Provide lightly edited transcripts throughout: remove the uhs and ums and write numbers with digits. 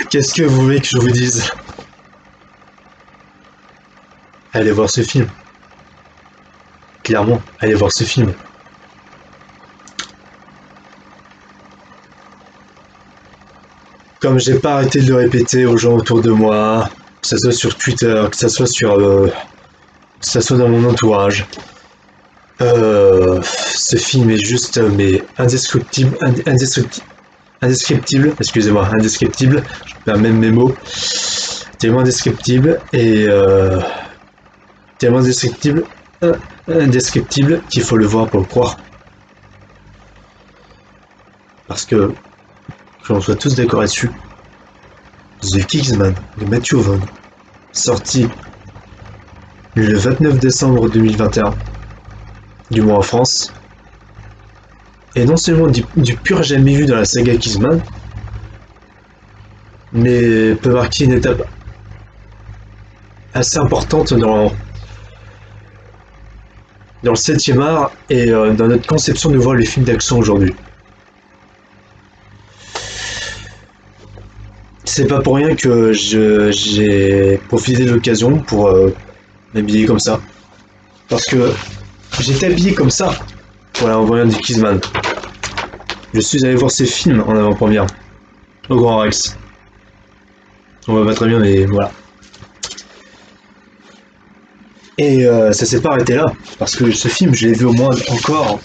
Qu'est-ce que vous voulez que je vous dise? Allez voir ce film. Clairement, allez voir ce film. Comme j'ai pas arrêté de le répéter aux gens autour de moi, que ça soit sur Twitter, que ça soit que ça soit dans mon entourage, ce film est juste mais indescriptible, excusez-moi, indescriptible, je perds même mes mots, tellement indescriptible et tellement indescriptible qu'il faut le voir pour le croire. Parce que l'on soit tous d'accord là-dessus. The Kingsman de Matthew Vaughn, sorti le 29 décembre 2021, du moins en France, est non seulement du pur jamais vu dans la saga Kingsman, mais peut marquer une étape assez importante dans le 7e art et dans notre conception de voir les films d'action aujourd'hui. C'est pas pour rien que j'ai profité de l'occasion pour m'habiller comme ça. Parce que j'étais habillé comme ça pour aller en voyant du Kingsman. Je suis allé voir ces films en avant-première au Grand Rex. On va pas très bien, mais voilà. Et ça s'est pas arrêté là, parce que ce film, je l'ai vu au moins encore.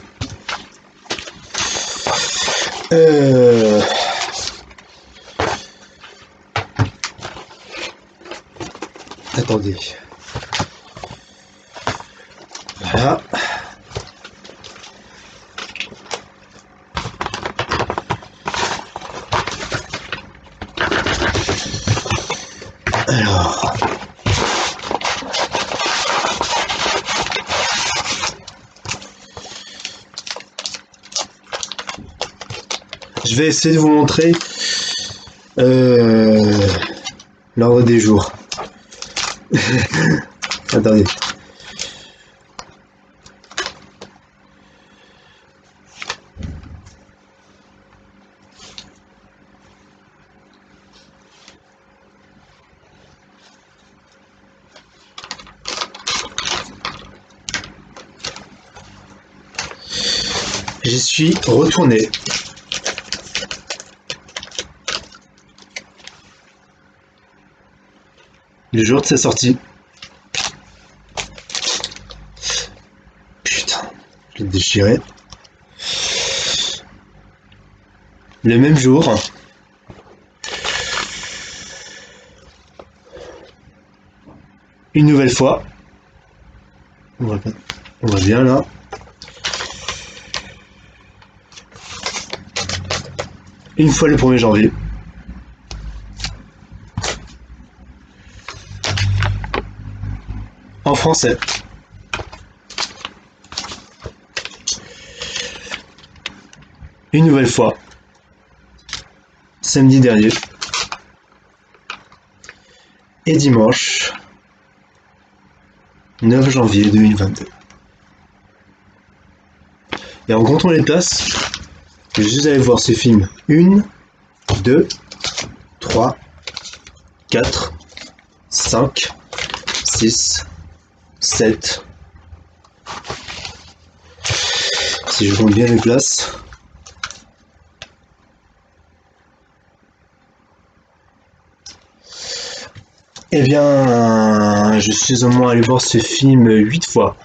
Attendez. Voilà. Alors. Je vais essayer de vous montrer l'ordre des jours. Attendez. J'y suis retourné. Le jour de sa sortie. Putain, je l'ai déchiré. Le même jour. Une nouvelle fois. On va bien là. Une fois le 1er janvier. En français. Une nouvelle fois. Samedi dernier. Et dimanche. 9 janvier 2022. Et en comptant les places, je suis allé voir ces films. 1, 2, 3, 4, 5, 6, 7. Si je compte bien les places. Eh bien, je suis au moins allé voir ce film 8 fois.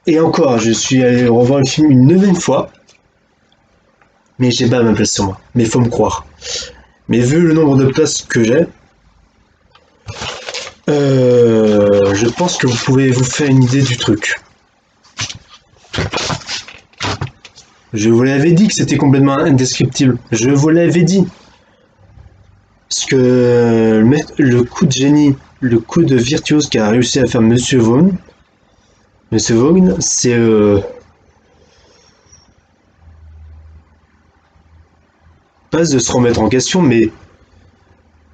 Et encore, je suis allé revoir le film une 9e fois. Mais j'ai pas ma place sur moi. Mais faut me croire. Mais vu le nombre de places que j'ai, je pense que vous pouvez vous faire une idée du truc. Je vous l'avais dit que c'était complètement indescriptible. Je vous l'avais dit. Parce que le coup de génie, le coup de virtuose qu'a réussi à faire Monsieur Vaughn, c'est pas de se remettre en question, mais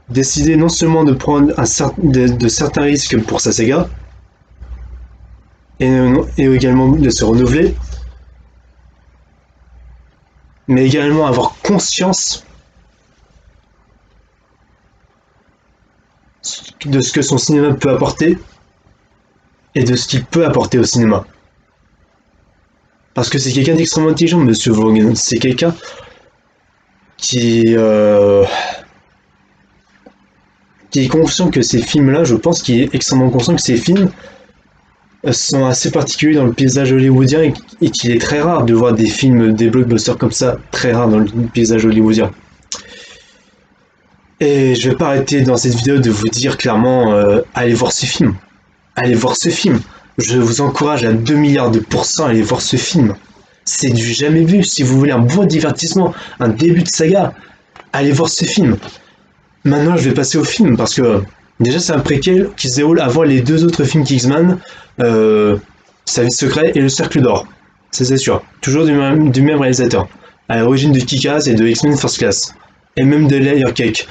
décider non seulement de prendre de certains risques pour sa saga, et également de se renouveler, mais également avoir conscience de ce que son cinéma peut apporter et de ce qu'il peut apporter au cinéma. Parce que c'est quelqu'un d'extrêmement intelligent, Monsieur Vaughan. C'est quelqu'un qui est conscient que ces films-là, je pense qu'il est extrêmement conscient que ces films sont assez particuliers dans le paysage hollywoodien et qu'il est très rare de voir des films, des blockbusters comme ça, très rare dans le paysage hollywoodien. Et je vais pas arrêter dans cette vidéo de vous dire clairement, allez voir ce film. Allez voir ce film. Je vous encourage à 2 milliards de pourcents à aller voir ce film. C'est du jamais vu. Si vous voulez un bon divertissement, un début de saga, allez voir ce film. Maintenant, je vais passer au film parce que déjà, c'est un préquel qui se déroule avant les 2 autres films Kingsman, Service secret et Le Cercle d'Or. Ça, c'est sûr. Toujours du même réalisateur. À l'origine de Kick-Ass et de X-Men First Class. Et même de Layer Cake,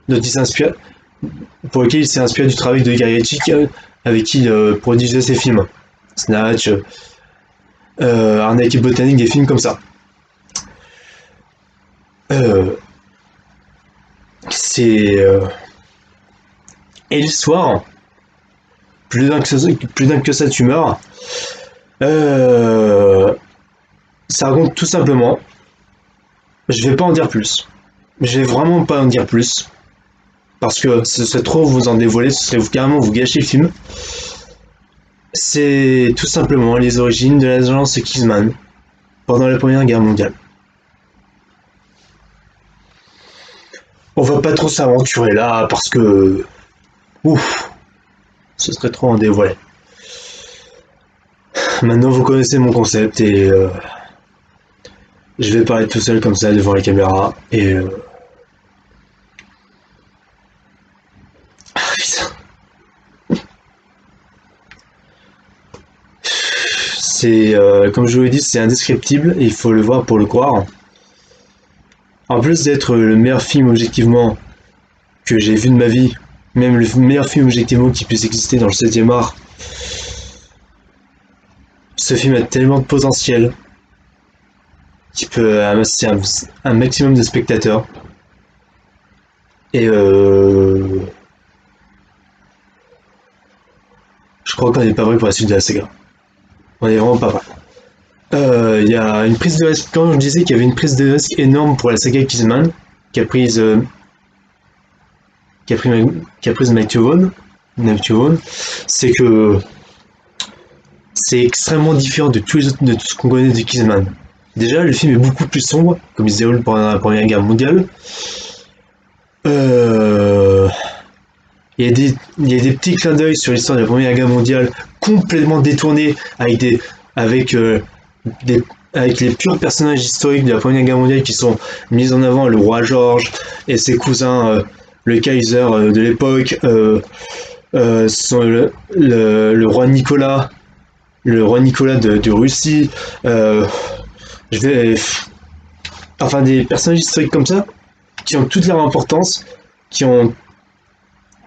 dont il s'inspire, pour lequel il s'est inspiré du travail de Guy Ritchie, avec qui il produisait ses films. Snatch, Arnaque et Botanique, des films comme ça. Et l'histoire, plus d'un que ça tu meurs, ça raconte tout simplement, je vais pas en dire plus. Je vais vraiment pas en dire plus. Parce que ce serait trop vous en dévoiler, ce serait carrément vous gâcher le film. C'est tout simplement les origines de l'agence Kingsman pendant la Première Guerre mondiale. On va pas trop s'aventurer là parce que... Ouf, ce serait trop en dévoiler. Maintenant vous connaissez mon concept et... je vais parler tout seul comme ça devant la caméra et... C'est, comme je vous l'ai dit, c'est indescriptible et il faut le voir pour le croire. En plus d'être le meilleur film objectivement que j'ai vu de ma vie, même le meilleur film objectivement qui puisse exister dans le 7e art, ce film a tellement de potentiel qu'il peut amasser un maximum de spectateurs. Et je crois qu'on n'est pas vrai pour la suite de la saga. On est vraiment pas vrai. Il y a une prise de risque, quand je disais qu'il y avait une prise de risque énorme pour la saga Kingsman, qu'a prise Matthew Vaughn, c'est que c'est extrêmement différent de tout ce qu'on connaît de Kingsman. Déjà, le film est beaucoup plus sombre, comme il se déroule pendant la Première Guerre mondiale. Il y a des petits clins d'œil sur l'histoire de la Première Guerre mondiale complètement détournés avec les purs personnages historiques de la Première Guerre mondiale qui sont mis en avant, le roi George et ses cousins, le Kaiser de l'époque, le roi Nicolas, de Russie, enfin des personnages historiques comme ça, qui ont toute leur importance, qui ont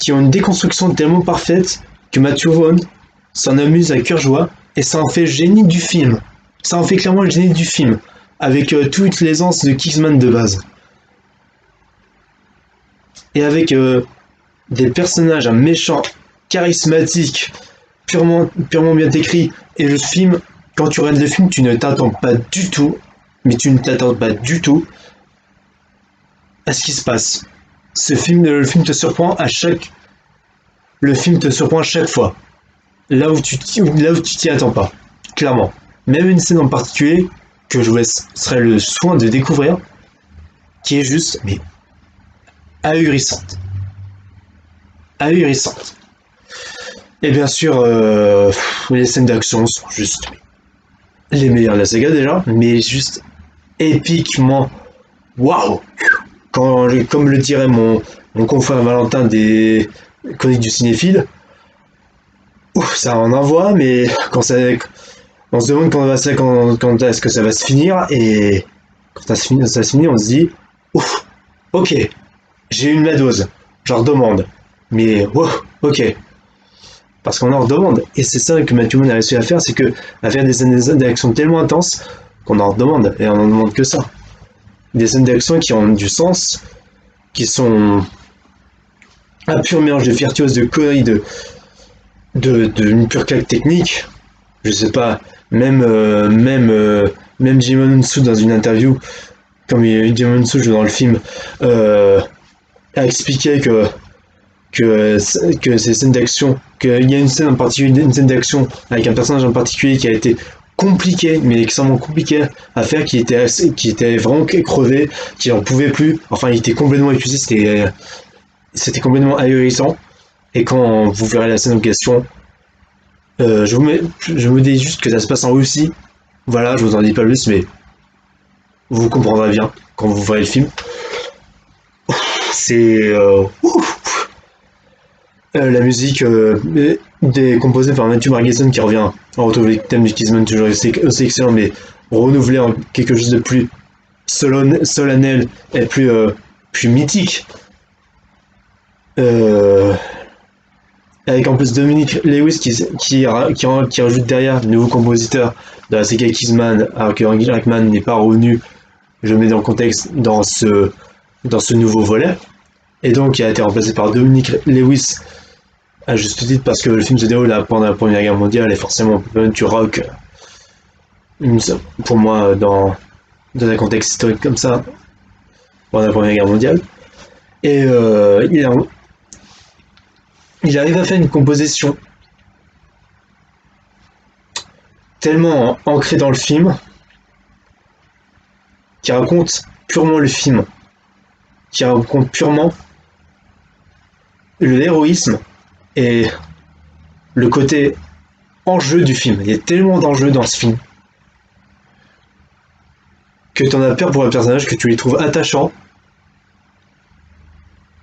une déconstruction tellement parfaite que Matthew Vaughn s'en amuse à cœur joie et ça en fait le génie du film. Ça en fait clairement le génie du film, avec toute l'aisance de Kingsman de base. Et avec des personnages, un méchant charismatique, purement bien écrit, et le film, quand tu regardes le film, tu ne t'attends pas du tout, mais tu ne t'attends pas du tout à ce qui se passe. Le film te surprend à chaque... Le film te surprend à chaque fois. Là où tu t'y attends pas. Clairement. Même une scène en particulier que je vous laisserai le soin de découvrir, qui est juste, mais ahurissante. Ahurissante. Et bien sûr, les scènes d'action sont juste les meilleures de la saga déjà, mais juste épiquement waouh. Comme le dirait mon confrère Valentin des Chroniques du Cinéphile, ouf, ça en envoie, mais on se demande quand est-ce que ça va se finir, et quand ça se finit, on se dit, ouf, ok, j'ai eu ma dose, j'en redemande, mais wow, ok, parce qu'on en redemande, et c'est ça que Matthew Vaughn a réussi à faire, c'est que à faire des scènes d'action tellement intenses qu'on en redemande, et on en demande que ça. Des scènes d'action qui ont du sens, qui sont un pur mélange de virtuose, de conneries, de une pure claque technique. Je sais pas, même Jimon Unsu dans une interview, comme Jimon Unsu joue dans le film, a expliqué que ces scènes d'action, qu'il y a une scène en particulier, une scène d'action avec un personnage en particulier qui a été compliqué, mais extrêmement compliqué à faire, qui était vraiment crevé, qui en pouvait plus. Enfin, il était complètement épuisé, c'était complètement ahurissant. Et quand vous verrez la scène en question, je vous dis juste que ça se passe en Russie. Voilà, je vous en dis pas plus, mais vous comprendrez bien quand vous verrez le film. C'est la musique composée par Matthew Margeson qui revient. On retrouve les thèmes du Kissman toujours aussi excellent, mais renouvelé en quelque chose de plus solennel et plus mythique. Avec en plus Dominic Lewis qui rajoute derrière de nouveaux compositeurs de la saga Kissman, alors que Randy Jackman n'est pas revenu, je le mets dans le contexte, dans ce nouveau volet. Et donc il a été remplacé par Dominic Lewis à juste titre parce que le film se déroule pendant la Première Guerre mondiale et forcément on peut mettre du rock pour moi dans un contexte historique comme ça pendant la Première Guerre mondiale. Et il arrive à faire une composition tellement ancrée dans le film qui raconte purement le film, qui raconte purement l'héroïsme et le côté enjeu du film. Il y a tellement d'enjeux dans ce film que tu en as peur pour le personnage, que tu les trouves attachants.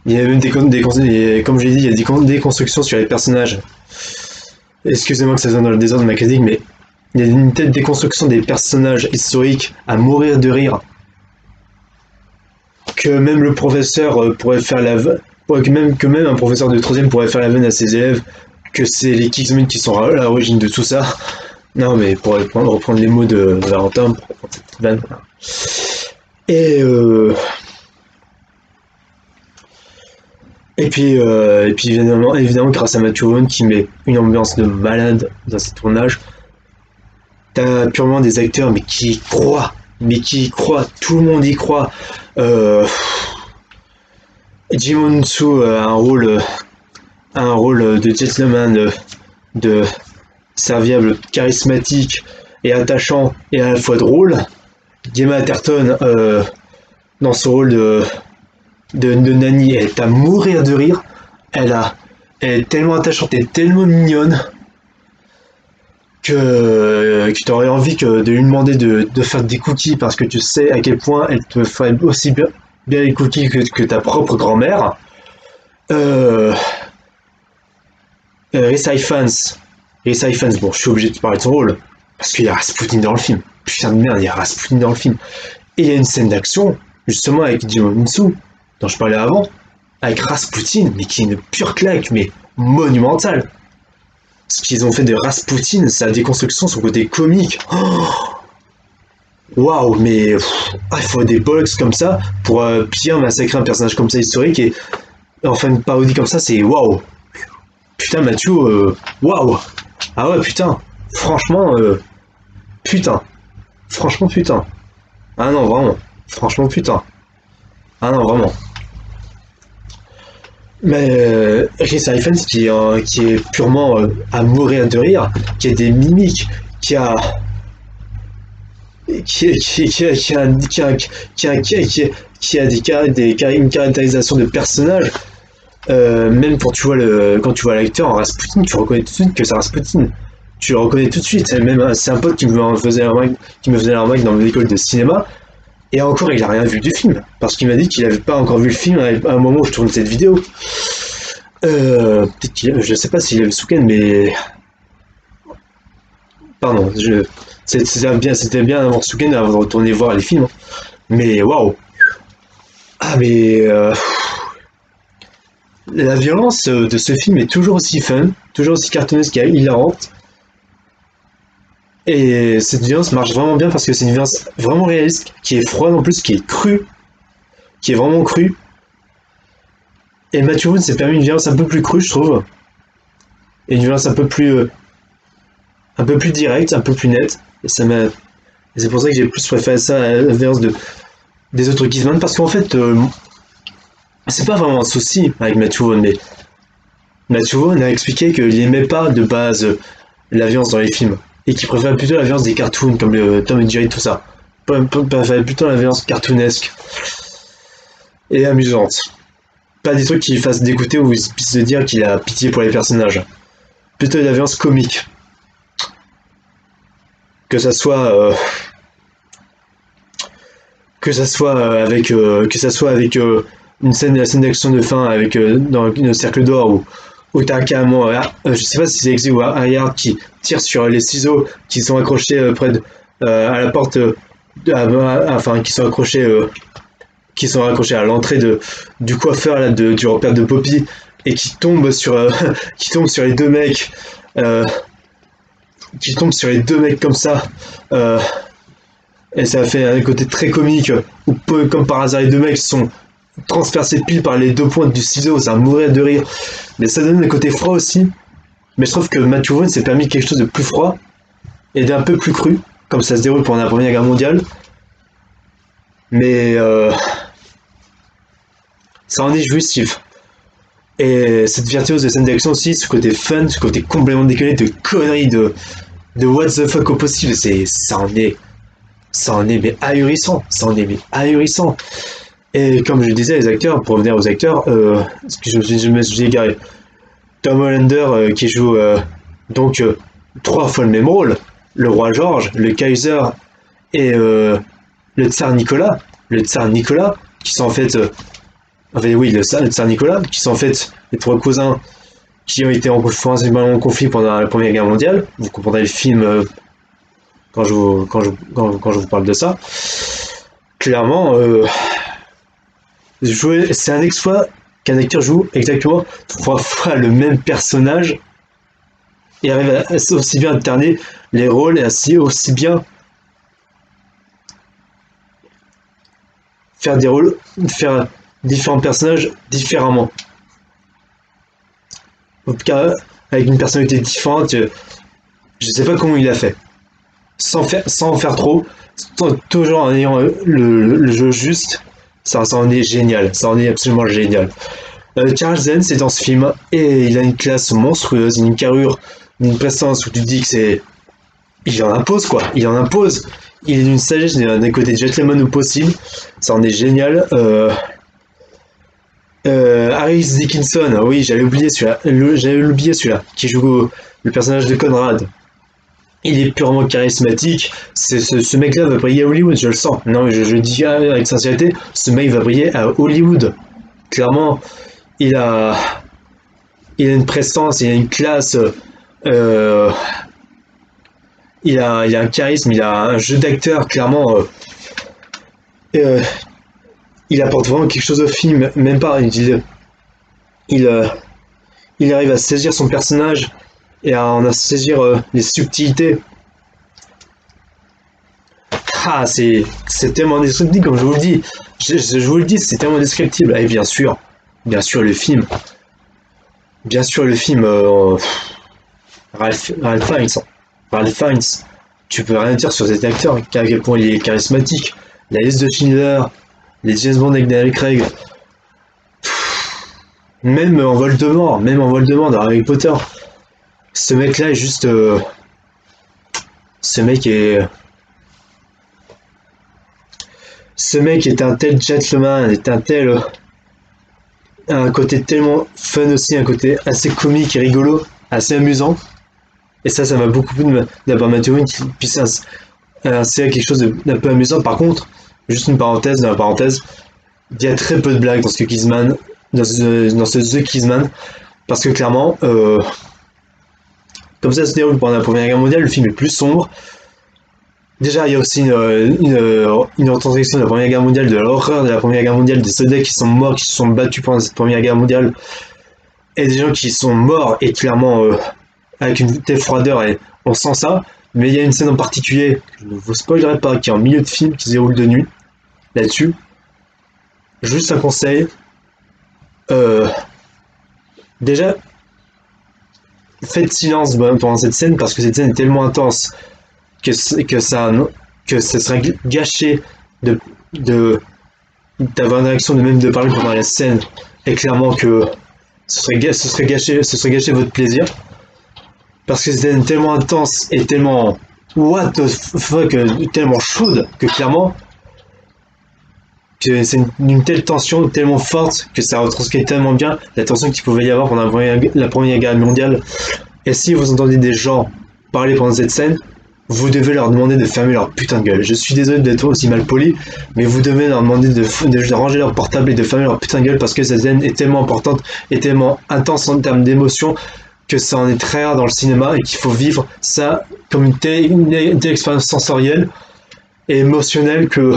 Il y a même comme j'ai dit, il y a des constructions sur les personnages. Excusez-moi que ça soit dans le désordre de ma critique, mais il y a une telle déconstruction des personnages historiques à mourir de rire que même le professeur pourrait faire que même un professeur de 3ème pourrait faire la veine à ses élèves que c'est les Kingsmen qui sont à l'origine de tout ça. Non, mais pour reprendre les mots de Valentin, pour reprendre cette vanne. Et puis évidemment, grâce à Matthew Vaughn qui met une ambiance de malade dans ses tournages, t'as purement des acteurs mais qui y croient, tout le monde y croit. Jimon Unsu a un rôle de gentleman, de serviable, charismatique et attachant et à la fois drôle. Gemma Atherton dans ce rôle de Nani, elle est à mourir de rire. Elle est tellement attachante et tellement mignonne que tu aurais envie de lui demander de faire des cookies parce que tu sais à quel point elle te ferait aussi bien les cookies que ta propre grand-mère. Rhys Ifans, bon, je suis obligé de parler de son rôle parce qu'il y a Rasputin dans le film. Putain de merde, il y a Rasputin dans le film. Et il y a une scène d'action, justement avec Jimon Unsu, dont je parlais avant, avec Rasputin, mais qui est une pure claque, mais monumentale. Ce qu'ils ont fait de Rasputin, sa déconstruction, son côté comique. Waouh, mais il faut des bollocks comme ça pour bien massacrer un personnage comme ça historique et enfin une parodie comme ça, c'est waouh. Putain, Mathieu, waouh. Ah ouais, putain. Franchement, putain. Franchement, putain. Ah non, vraiment. Franchement, putain. Ah non, vraiment. Mais Rhys Ifans qui est purement à mourir de rire, qui a des mimiques, qui a une caractérisation de personnage. Même quand tu vois l'acteur en Rasputin, tu reconnais tout de suite que c'est Rasputin. Tu le reconnais tout de suite. Même c'est un pote qui me faisait la remarque dans l'école de cinéma. Et encore, il a rien vu du film. Parce qu'il m'a dit qu'il avait pas encore vu le film à un moment où je tourne cette vidéo. Peut-être je sais pas s'il avait Souken, mais. Pardon, c'était bien avant Souken, avant de retourner voir les films. Mais waouh! Ah, mais. La violence de ce film est toujours aussi fun, toujours aussi cartoonesque et hilarante. Et cette violence marche vraiment bien parce que c'est une violence vraiment réaliste, qui est froide en plus, qui est crue, qui est vraiment crue. Et Matthew Vaughn s'est permis une violence un peu plus crue, je trouve. Et une violence un peu plus directe, un peu plus nette. Et ça m'a. Et c'est pour ça que j'ai plus préféré ça à la violence des autres Kingsman, parce qu'en fait, c'est pas vraiment un souci avec Matthew Vaughn, mais Matthew Vaughn a expliqué qu'il n'aimait pas de base la violence dans les films, et qu'il préférait plutôt la violence des cartoons, comme le Tom et Jerry, tout ça. Il préférait plutôt la violence cartoonesque et amusante. Pas des trucs qui lui fassent dégoûter ou il puisse se dire qu'il a pitié pour les personnages. Plutôt de la violence comique. Que ça soit avec la scène d'action de fin avec dans le cercle d'or où t'as carrément je sais pas si c'est Exy ou Ariard qui tire sur les ciseaux qui sont accrochés près de à la porte enfin qui sont accrochés à l'entrée du coiffeur là, du repère de Poppy et qui tombe sur qui tombe sur les deux mecs comme ça et ça fait un côté très comique où comme par hasard les deux mecs sont transpercés pile par les deux pointes du ciseau, ça mourait de rire. Mais ça donne un côté froid aussi. Mais je trouve que Matthew Vaughn s'est permis quelque chose de plus froid et d'un peu plus cru, comme ça se déroule pendant la Première Guerre mondiale. Mais ça en est jouissif. Et cette virtuose de scène d'action aussi, ce côté fun, ce côté complètement décalé de conneries, de what the fuck au possible, ça en est mais ahurissant, Et comme je le disais, les acteurs, pour revenir aux acteurs, parce que je me suis égaré. Tom Hollander qui joue trois fois le même rôle, le roi George, le Kaiser et le tsar Nicolas. Le tsar Nicolas, qui sont en fait, oui, le tsar Nicolas, qui sont en fait les trois cousins qui ont été principalement en conflit pendant la Première Guerre mondiale. Vous comprendrez le film quand je vous parle de ça. Clairement, c'est un exploit qu'un acteur joue exactement trois fois le même personnage et arrive à aussi bien alterner les rôles et aussi bien faire différents personnages différemment. En tout cas, avec une personnalité différente, je sais pas comment il a fait. Sans en faire trop, toujours en ayant le jeu juste, ça en est génial, ça en est absolument génial. Charles Dance c'est dans ce film et il a une classe monstrueuse, une carrure, une prestance où tu te dis que c'est. Il en impose quoi, il en impose. Il est d'une sagesse, d'un côté gentleman au possible, ça en est génial. Harris Dickinson, oui, j'avais oublié celui-là, qui joue le personnage de Conrad. Il est purement charismatique. Ce mec-là va briller à Hollywood, je le sens. Non, je dis avec sincérité, ce mec va briller à Hollywood. Clairement, il a une prestance, il a une classe, il a un charisme, il a un jeu d'acteur, clairement. Il apporte vraiment quelque chose au film, même pas. Il arrive à saisir son personnage et à en saisir les subtilités. Ah, c'est tellement descriptible, comme je vous le dis. Je vous le dis, c'est tellement descriptible. Et bien sûr le film. Bien sûr le film. Ralph Fiennes. Ralph Fiennes. Tu peux rien dire sur cet acteur, à quel point il est charismatique. La liste de Schindler, les James Bond avec Daniel Craig. Même en Voldemort dans Harry Potter. Ce mec-là est juste. Ce mec est un tel gentleman, est un côté tellement fun aussi, un côté assez comique et rigolo, assez amusant. Et ça m'a beaucoup plu d'avoir Matthew Vaughn qui puisse insérer quelque chose d'un peu amusant. Par contre, juste une parenthèse dans la parenthèse, il y a très peu de blagues dans ce Kingsman, dans ce The Kingsman, parce que clairement, comme ça se déroule pendant la Première Guerre mondiale, le film est plus sombre. Déjà, il y a aussi une représentation de la Première Guerre mondiale, de l'horreur de la Première Guerre mondiale, des soldats qui sont morts, qui se sont battus pendant cette Première Guerre mondiale, et des gens qui sont morts, et clairement, avec une telle froideur, et on sent ça. Mais il y a une scène en particulier, que je ne vous spoilerai pas, qui est en milieu de film, qui se déroule de nuit, là-dessus. Juste un conseil, Déjà, faites silence pendant cette scène parce que cette scène est tellement intense que ça serait gâché de, de d'avoir une réaction de même de parler pendant la scène et clairement que ce serait gâché votre plaisir parce que c'était tellement intense et tellement what the fuck tellement chaude que clairement que c'est une telle tension tellement forte que ça retranscrit tellement bien la tension qu'il pouvait y avoir pendant la première guerre mondiale. Et si vous entendez des gens parler pendant cette scène, vous devez leur demander de fermer leur putain de gueule. Je suis désolé d'être aussi mal poli, mais vous devez leur demander de ranger leur portable et de fermer leur putain de gueule parce que cette scène est tellement importante et tellement intense en termes d'émotion que ça en est très rare dans le cinéma et qu'il faut vivre ça comme une telle expérience sensorielle et émotionnelle que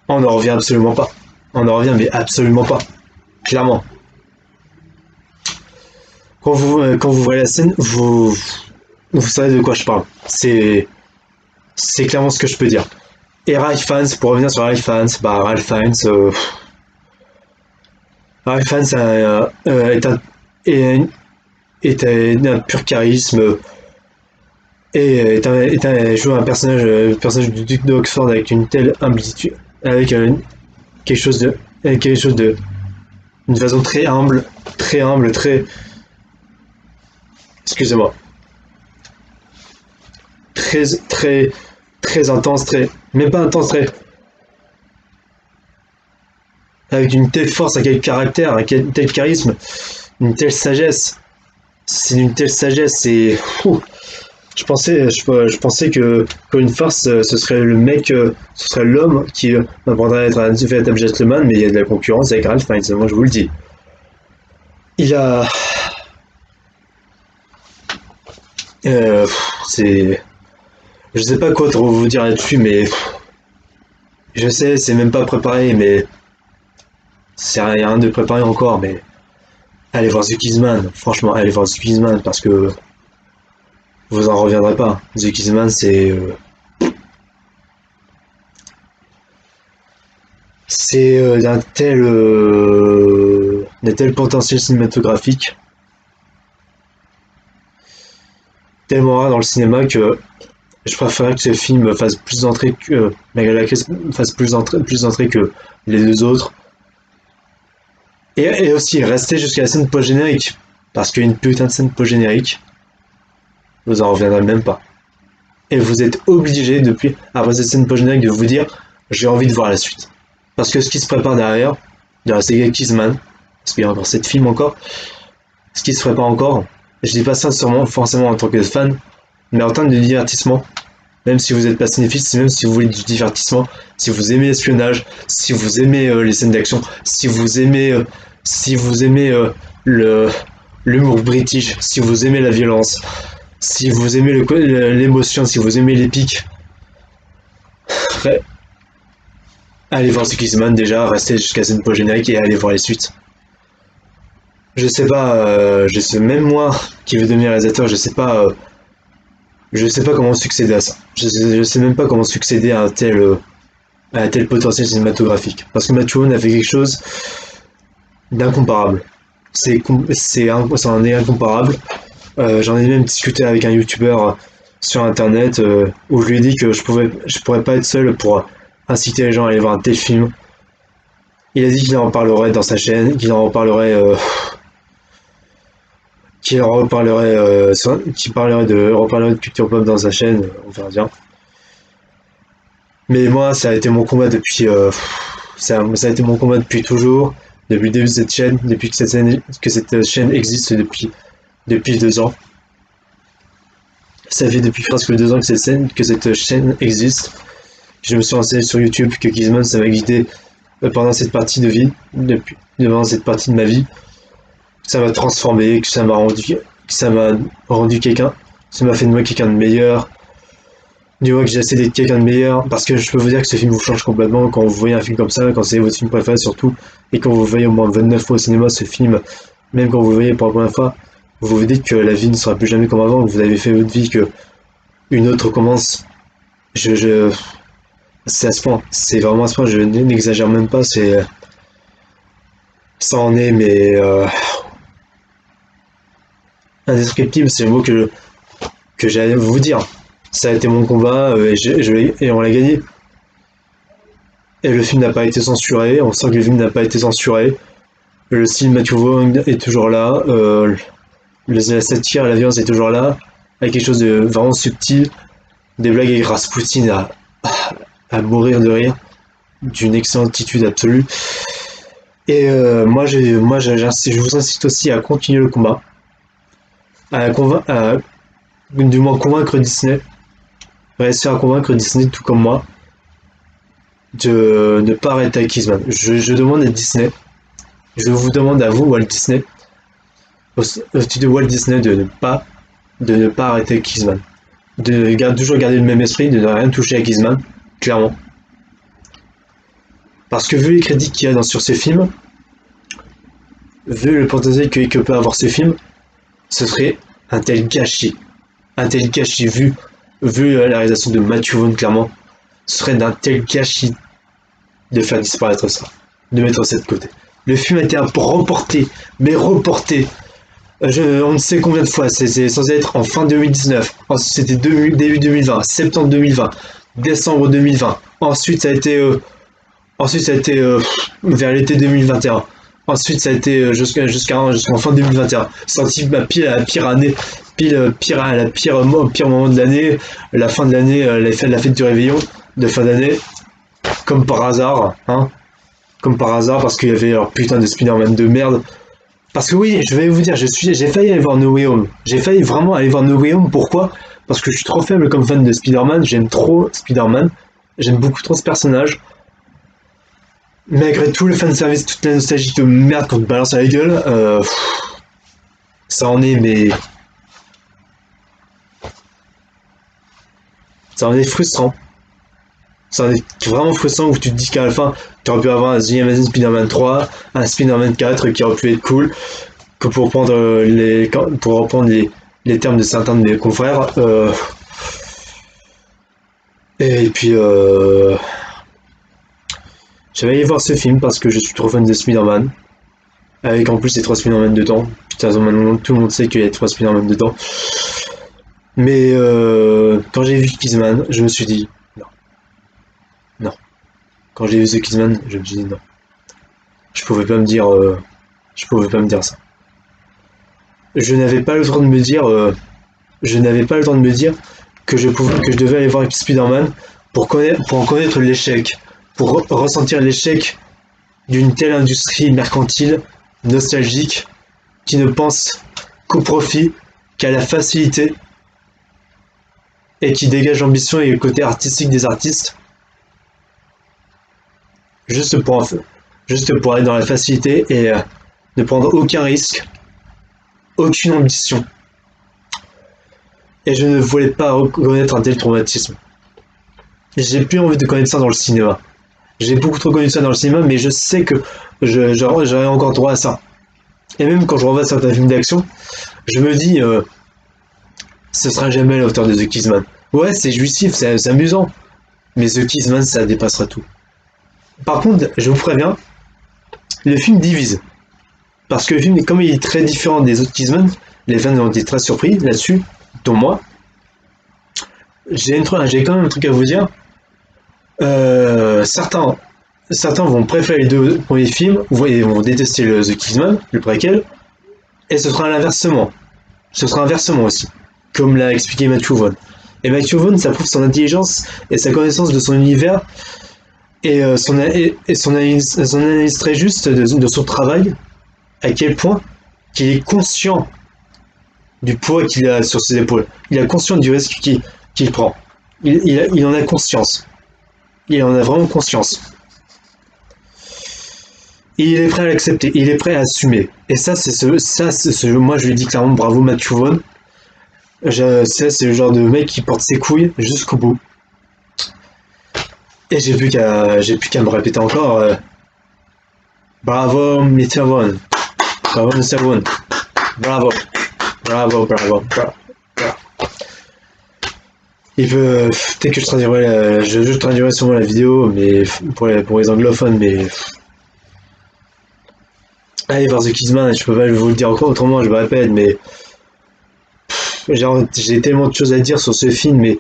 on n'en revient absolument pas. On en revient mais absolument pas. Clairement. Quand vous voyez la scène, vous savez de quoi je parle. C'est clairement ce que je peux dire. Et Ralph Fiennes, pour revenir sur Ralph Fiennes, Ralph Fiennes est, un pur charisme et joue un personnage du duc d'Oxford avec une telle humilité, avec quelque chose de, quelque chose de, une façon très humble, très, excusez-moi, très, très, très intense, très, même pas intense, très, avec une telle force, un tel caractère, un tel charisme, une telle sagesse. C'est une telle sagesse et je pensais que Colin Farce, ce serait le mec, ce serait l'homme qui m'apprendrait à être un véritable gentleman, mais il y a de la concurrence avec Ralph Fiennes, moi je vous le dis. Il a, euh, c'est, je sais pas quoi trop vous dire là-dessus, mais je sais, c'est même pas préparé, mais c'est rien de préparé encore, mais allez voir The Kissman, franchement, allez voir The Kissman parce que vous en reviendrez pas. The Kissman, c'est d'un tel potentiel cinématographique, tellement rare dans le cinéma que je préférerais que ce film fasse plus d'entrées que fasse plus d'entrées que les deux autres. Et aussi rester jusqu'à la scène post-générique. Parce qu'il y a une putain de scène post-générique, vous en reviendrez même pas. Et vous êtes obligé depuis, après cette scène post-générique, de vous dire j'ai envie de voir la suite. Parce que ce qui se prépare derrière, de la saga Kissman, parce qu'il y a encore cette film encore, ce qui se prépare encore, je dis pas ça sûrement forcément en tant que fan, mais en termes de divertissement, même si vous n'êtes pas cinéphile, même si vous voulez du divertissement, si vous aimez l'espionnage, si vous aimez les scènes d'action, si vous aimez le l'humour british, si vous aimez la violence, si vous aimez l'émotion, si vous aimez l'épique, allez voir ce Kissman déjà, restez jusqu'à cette pause générique et allez voir les suites. Je sais même moi qui veut devenir réalisateur, je sais pas comment succéder à ça. Je sais même pas comment succéder à un tel potentiel cinématographique. Parce que Matthew Vaughn a fait quelque chose d'incomparable. C'en est incomparable. J'en ai même discuté avec un youtubeur sur internet où je lui ai dit que je pourrais pas être seul pour inciter les gens à aller voir un tel film. Il a dit qu'il en parlerait dans sa chaîne, qu'il reparlerait de culture pop dans sa chaîne, on verra bien. Mais moi, ça a été mon combat depuis, ça a été mon combat depuis toujours, depuis le début de cette chaîne, depuis que cette chaîne existe depuis 2 ans. Ça fait depuis presque 2 ans que cette chaîne existe. Je me suis renseigné sur YouTube, que Gizmon, ça m'a guidé pendant cette partie de vie, pendant cette partie de ma vie. Ça m'a transformé, que ça m'a rendu quelqu'un, ça m'a fait de moi quelqu'un de meilleur. Du moins que j'ai essayé d'être quelqu'un de meilleur, parce que je peux vous dire que ce film vous change complètement quand vous voyez un film comme ça, quand c'est votre film préféré surtout, et quand vous voyez au moins 29 fois au cinéma ce film, même quand vous le voyez pour la première fois, vous vous dites que la vie ne sera plus jamais comme avant, que vous avez fait votre vie, que une autre commence. Je, c'est à ce point, c'est vraiment à ce point, je n'exagère même pas, Ça en est, mais indescriptible, c'est le mot que j'allais vous dire. Ça a été mon combat et on l'a gagné. Et le film n'a pas été censuré, on sent que le film n'a pas été censuré. Le style Matthew Vaughn est toujours là, la satire et la violence est toujours là, avec quelque chose de vraiment subtil, des blagues avec Rasputin à mourir de rire, d'une excellente attitude absolue. Et je vous incite aussi à continuer le combat, du moins convaincre Disney, réussir à convaincre Disney tout comme moi, de ne pas arrêter avec Kissman. Je demande à Disney, je vous demande à vous, Walt Disney, au studio Walt Disney de ne pas arrêter avec Kissman. Toujours garder le même esprit, de ne rien toucher à Kissman, clairement. Parce que vu les crédits qu'il y a sur ce film, vu le potentiel que peut avoir ce film, ce serait un tel gâchis. Un tel gâchis vu la réalisation de Matthew Vaughn, clairement, ce serait d'un tel gâchis de faire disparaître ça, de mettre ça de côté. Le film a été reporté, mais reporté. On ne sait combien de fois, c'est censé être en fin 2019, ensuite c'était début 2020, septembre 2020, décembre 2020, ensuite ça a été vers l'été 2021. Ensuite, ça a été jusqu'en fin 2021. Sorti la pire année, pire moment de l'année, la fin de l'année, la fête du réveillon de fin d'année, comme par hasard, hein, comme par hasard, parce qu'il y avait leur putain de Spider-Man de merde. Parce que oui, je vais vous dire, j'ai failli aller voir No Way Home. J'ai failli vraiment aller voir No Way Home. Pourquoi? Parce que je suis trop faible comme fan de Spider-Man. J'aime trop Spider-Man. J'aime beaucoup trop ce personnage. Malgré tout le fanservice, toute la nostalgie de merde qu'on te balance à la gueule, ça en est, mais. Ça en est frustrant. Ça en est vraiment frustrant où tu te dis qu'à la fin, tu aurais pu avoir un The Amazing Spider-Man 3, un Spider-Man 4 qui aurait pu être cool, que pour reprendre les termes de certains de mes confrères. Et puis. J'avais allé voir ce film parce que je suis trop fan de Spider-Man. Avec en plus les 3 Spider-Man dedans. Putain, maintenant tout le monde sait qu'il y a 3 Spider-Man dedans. Mais quand j'ai vu Kissman, je me suis dit non. Non. Quand j'ai vu The Kissman, je me suis dit non. Je pouvais pas me dire ça. Je n'avais pas le temps de me dire que je devais aller voir Spider-Man pour en connaître l'échec, pour ressentir l'échec d'une telle industrie mercantile, nostalgique, qui ne pense qu'au profit, qu'à la facilité, et qui dégage l'ambition et le côté artistique des artistes, juste pour aller dans la facilité et ne prendre aucun risque, aucune ambition. Et je ne voulais pas reconnaître un tel traumatisme. J'ai plus envie de connaître ça dans le cinéma. J'ai beaucoup trop connu ça dans le cinéma, mais je sais que j'aurais encore droit à ça. Et même quand je revois certains films d'action, je me dis, ce sera jamais à la hauteur de The Kissman. Ouais, c'est jouissif, c'est amusant, mais The Kissman, ça dépassera tout. Par contre, je vous préviens, le film divise. Parce que le film, comme il est très différent des autres Kissman, les fans ont été très surpris là-dessus, dont moi. J'ai quand même un truc à vous dire. Certains vont préférer les 2 premiers films, et vont détester The Kissman, le préquel, et ce sera l'inversement. Ce sera inversement aussi, comme l'a expliqué Matthew Vaughn. Et Matthew Vaughn, ça prouve son intelligence et sa connaissance de son univers et son analyse très juste de son travail, à quel point qu'il est conscient du poids qu'il a sur ses épaules. Il est conscient du risque qu'il prend. Il en a conscience. Il en a vraiment conscience. Et il est prêt à l'accepter. Il est prêt à assumer. Et ça, moi, je lui dis clairement bravo Matthew Vaughn. C'est le genre de mec qui porte ses couilles jusqu'au bout. Et j'ai plus qu'à me répéter encore. Bravo Mr. Vaughn. Bravo Mr. Vaughn. Bravo. Bravo. Il peut. Peut-être que je traduirai sûrement la vidéo, mais pour les anglophones, mais. allez voir The Kingsman, je peux pas vous le dire encore autrement, je me répète, mais genre, j'ai tellement de choses à dire sur ce film, mais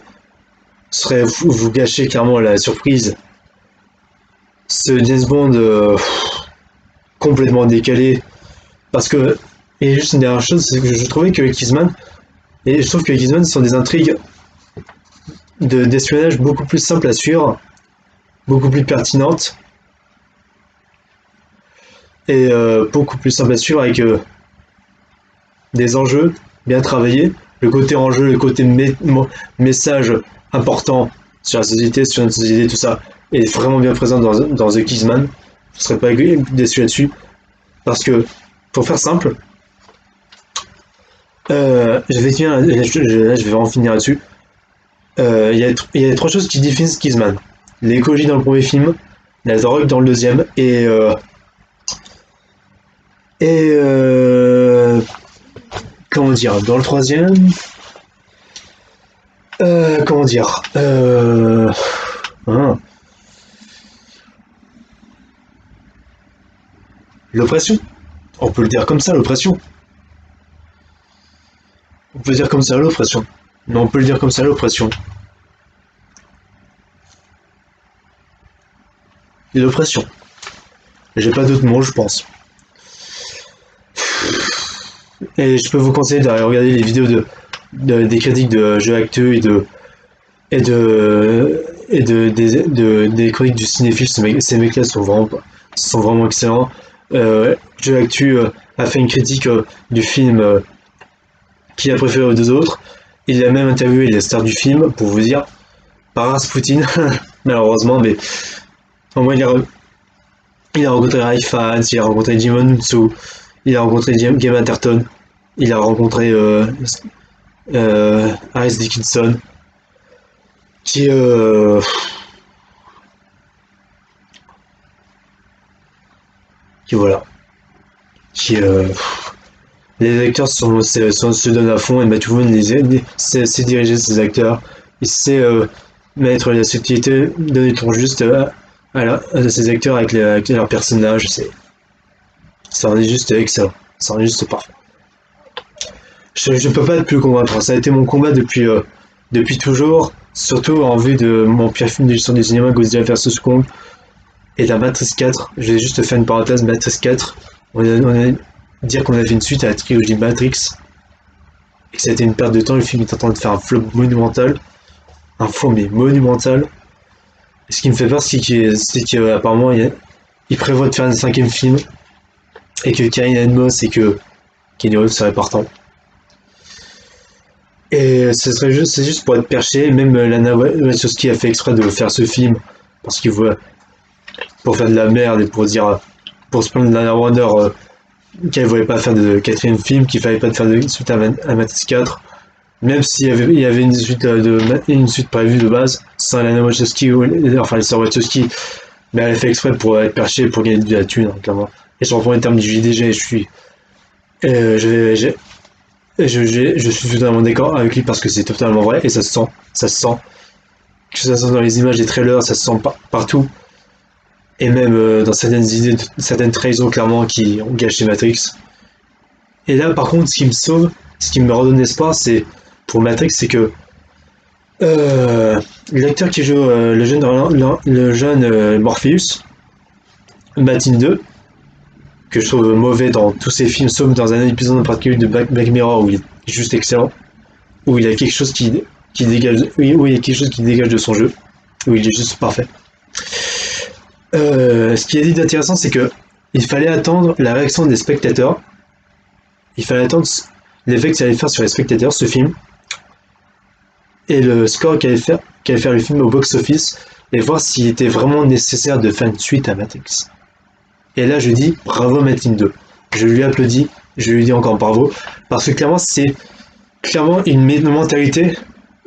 ce serait vous gâcher clairement la surprise. Ce James Bond complètement décalé, parce que, et juste une dernière chose, c'est que je trouvais que les Kingsman, et je trouve que les Kingsman sont des intrigues d'espionnage beaucoup plus simples à suivre, beaucoup plus pertinentes, et beaucoup plus simples à suivre avec des enjeux bien travaillés, le côté enjeu, le côté message important sur la société, sur notre société, tout ça, est vraiment bien présent dans The Kingsman. Je ne serais pas déçu là-dessus. Parce que, pour faire simple, je vais finir, là, je vais en finir là-dessus. Il y a trois choses qui définissent Kingsman. L'écologie dans le premier film, la drogue dans le deuxième, et comment dire, dans le troisième, comment dire, hein, l'oppression. On peut le dire comme ça, l'oppression. On peut le dire comme ça, l'oppression. Non, on peut le dire comme ça, l'oppression. L'oppression. J'ai pas d'autres mots, je pense. Et je peux vous conseiller d'aller regarder les vidéos des critiques de jeux acteux des chroniques du cinéphile. Ces mecs-là sont vraiment excellents. Jeux actu a fait une critique du film qu'il a préféré aux deux autres. Il a même interviewé les stars du film pour vous dire, pas Rasputin, malheureusement, mais au moins il a rencontré Ray Fans, il a rencontré Jimon Mutsu, il a rencontré Game Atherton, il a rencontré Harris Dickinson, qui voilà, qui les acteurs se donnent à fond et Matthew Vaughn sait diriger ses acteurs, il sait mettre la subtilité, donner le ton juste à ses acteurs avec leurs personnages, ça en est juste excellent, ça en est juste parfait. Je peux pas être plus convaincant, ça a été mon combat depuis toujours, surtout en vue de mon pire film de l'histoire du cinéma, Godzilla vs Kong, et la Matrix 4. Je vais juste faire une parenthèse, Matrix 4, on a dire qu'on avait une suite à la trilogie Matrix, et que ça a été une perte de temps, le film est en train de faire un flop monumental, un flop mais monumental. Et ce qui me fait peur, c'est qu'apparemment il prévoit de faire un cinquième film, et que Karine Edmos et que Kenny Reeves seraient partants. Et c'est juste pour être perché, même Lana Wachowski a fait exprès de faire ce film, parce qu'il voit, pour faire de la merde et pour se plaindre de Lana Warner qu'elle voulait pas faire de quatrième film, qu'il fallait pas faire de suite à Matrix 4, même s'il y avait une suite prévue de base, sans Lana Wachowski, enfin les sœurs Wachowski, mais elle a fait exprès pour être perché, pour gagner de la thune, hein, clairement. Et je reprends les termes du JDG, je suis totalement d'accord avec lui parce que c'est totalement vrai et ça se sent, que ça se sent dans les images des trailers, ça se sent partout, et même dans certaines idées, certaines trahisons clairement qui ont gâché Matrix. Et là, par contre, ce qui me sauve, ce qui me redonne espoir, c'est pour Matrix, c'est que l'acteur qui joue le jeune Morpheus, Matin 2, que je trouve mauvais dans tous ses films, sauf dans un épisode en particulier de Black Mirror où il est juste excellent, où il a quelque chose qui dégage, où il y a quelque chose qui dégage de son jeu, où il est juste parfait. Ce qui est dit d'intéressant, c'est que il fallait attendre la réaction des spectateurs, il fallait attendre l'effet que ça allait faire sur les spectateurs, ce film, et le score qu'allait faire le film au box-office, et voir s'il était vraiment nécessaire de faire une suite à Matrix. Et là, je dis bravo Matin 2. Je lui applaudis, je lui dis encore bravo, parce que clairement, c'est clairement une mentalité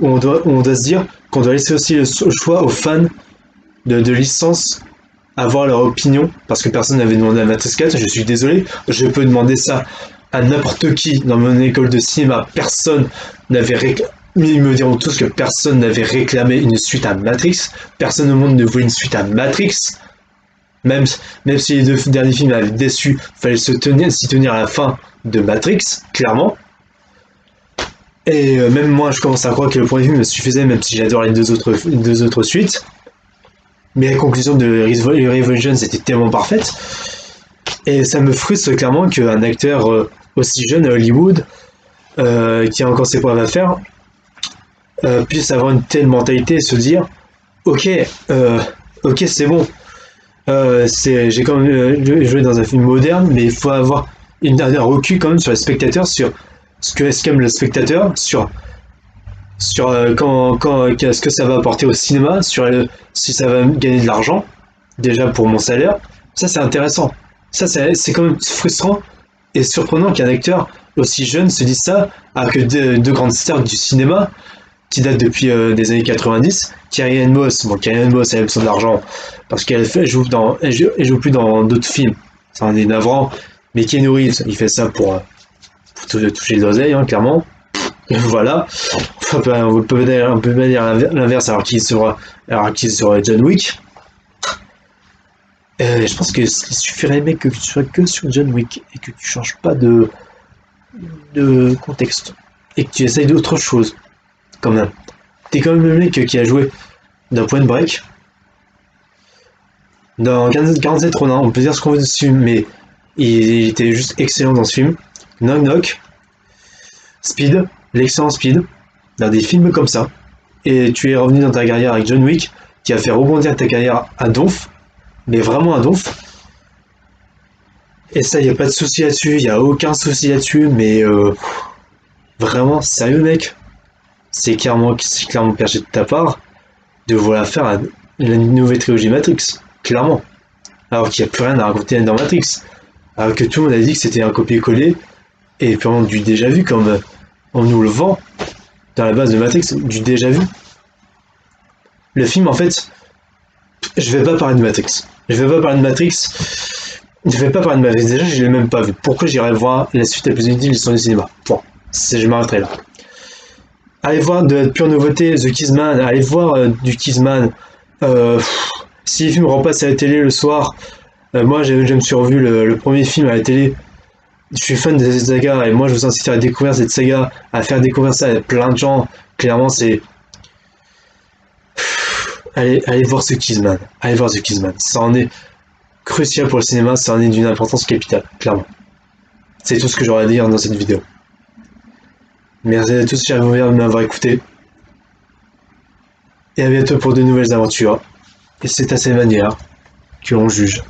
où on doit se dire qu'on doit laisser aussi le choix aux fans de licence avoir leur opinion, parce que personne n'avait demandé à Matrix 4, je suis désolé, je peux demander ça à n'importe qui dans mon école de cinéma, personne n'avait réclamé. Ils me diront tous que personne n'avait réclamé une suite à Matrix, personne au monde ne voulait une suite à Matrix. Même, même si les deux derniers films avaient déçu, fallait s'y tenir à la fin de Matrix, clairement. Et même moi, je commence à croire que le premier film me suffisait, même si j'adore les deux autres suites. Mais la conclusion de Revolution, c'était tellement parfaite. Et ça me frustre clairement qu'un acteur aussi jeune à Hollywood, qui a encore ses preuves à faire, puisse avoir une telle mentalité et se dire ok, ok, c'est bon. J'ai quand même joué dans un film moderne, mais il faut avoir un recul quand même sur les spectateurs, sur ce qu'aime le spectateur, sur ce que ça va apporter au cinéma, si ça va gagner de l'argent, déjà pour mon salaire. Ça, c'est intéressant. Ça, c'est quand même frustrant et surprenant qu'un acteur aussi jeune se dise ça, alors que deux grandes stars du cinéma, qui datent depuis des années 90, Carrie Ann Moss. Bon, Carrie Ann Moss, elle a besoin d'argent parce elle joue plus dans d'autres films. Ça en est navrant. Mais Keanu Reeves, il fait ça pour toucher les oreilles, hein, clairement. Voilà. On peut dire l'inverse alors qu'il sera John Wick. Je pense qu'il suffirait, mec, que tu sois que sur John Wick et que tu changes pas de contexte et que tu essayes d'autre chose. Quand même. T'es quand même le mec qui a joué dans Point Break, dans 47 Ronin, on peut dire ce qu'on veut dessus, mais il était juste excellent dans ce film. Knock Knock, Speed, l'excellent Speed, dans des films comme ça. Et tu es revenu dans ta carrière avec John Wick, qui a fait rebondir ta carrière à donf, mais vraiment à donf. Et ça, il n'y a pas de souci là-dessus, il n'y a aucun souci là-dessus, mais vraiment, sérieux mec, c'est clairement perché de ta part de vouloir faire la nouvelle trilogie Matrix, clairement. Alors qu'il n'y a plus rien à raconter dans Matrix. Alors que tout le monde a dit que c'était un copier-coller et purement du déjà vu, comme on nous le vend dans la base de Matrix, du déjà vu. Le film, en fait, je vais pas parler de Matrix. Je vais pas parler de Matrix. Je vais pas parler de Matrix. Déjà, je l'ai même pas vu. Pourquoi j'irais voir la suite la plus inutile de l'histoire du cinéma? Point. Je m'arrêterai là. Allez voir de pure nouveauté The Kissman, allez voir du Kissman. Si les films repassent à la télé le soir, moi je me suis revu le premier film à la télé. Je suis fan de cette saga et moi je vous incite à découvrir cette saga, à faire découvrir ça à plein de gens. Clairement, c'est. Allez voir The Kissman. Allez voir The Kissman. Ça en est crucial pour le cinéma, ça en est d'une importance capitale, clairement. C'est tout ce que j'aurais à dire dans cette vidéo. Merci à tous, chers viewers, de m'avoir écouté. Et à bientôt pour de nouvelles aventures. Et c'est à cette manière que l'on juge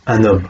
un homme.